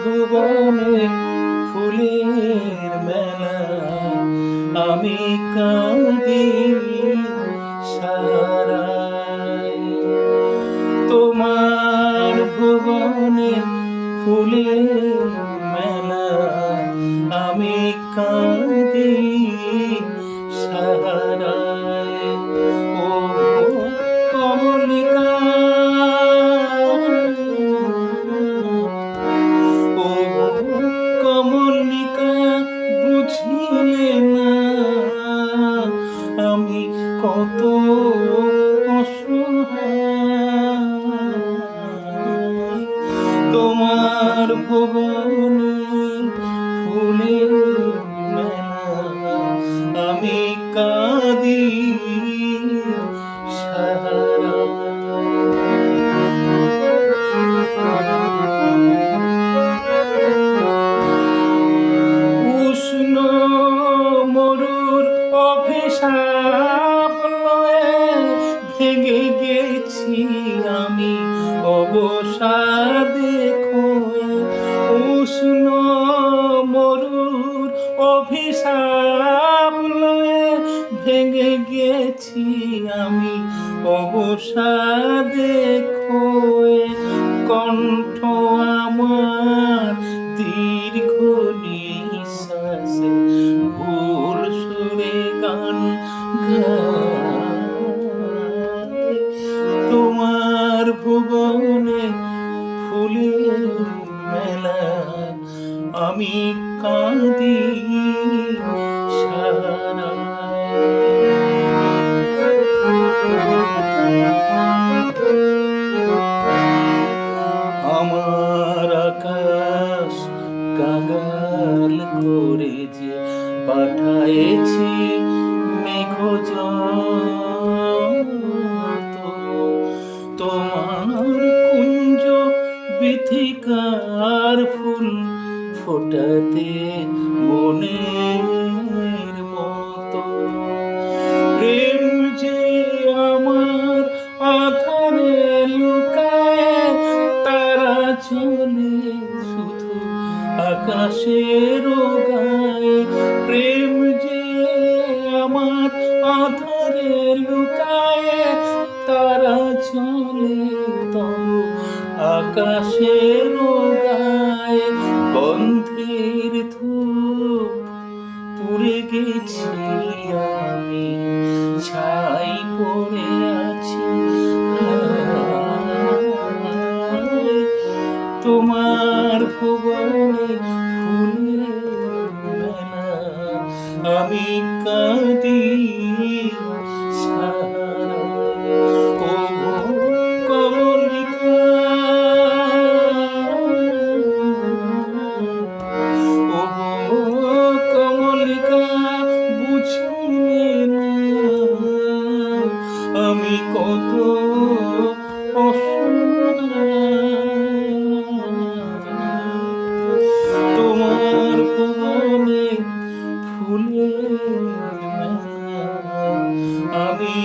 ভুবনে ফুলের মেলা, আমি কাঁদি সারায়। তোমার ভুবনে ফুলের মেলা, আমি কাঁদি সারায়। ও কমলিকা, ও কমলিকা, বুঝিলে না আমি কত অসহায়। তোমার ভুবনে ফুলের মেলা, আমি কাঁদি সারায়। উষ্ণ মরুর অভিশাপ লয়ে ভেঙে গেছি আমি অবসাদে খয়ে। উষ্ণ মরুর অভিশাপ লয়ে ভেঙে গেছি আমি অবসাদে খয়ে। কণ্ঠ আমার দীর্ঘ নিঃশ্বাসে ভুল সুরে গান গায়। তোমার ভুবনে ফুলের মেলা, আমি কাঁদি আমার আকাশ কাঙাল করে যে পাঠায়েছি মেঘযত, তোমার কুঞ্জ বিথিকার ফুল ফোটাতে মনের মতো। প্রেম যে আমার আধারে লুকায়, তারা চলে শুধু আকাশের গায়ে। প্রেম যে আমার আধারে লুকায়, তারা চলে তবু আকাশের গায়ে। গন্ধের ধূপ পুড়ে গেছি আমি, ছাই পড়ে আছি। তোমার ভুবনে ফুলের মেলা, আমি কাঁদি সারায়। ও কমলিকা, ও কমলিকা, বুঝিলে না আমি কত অসহায়। তোমার ভুবনে ফুলের মেলা, আমি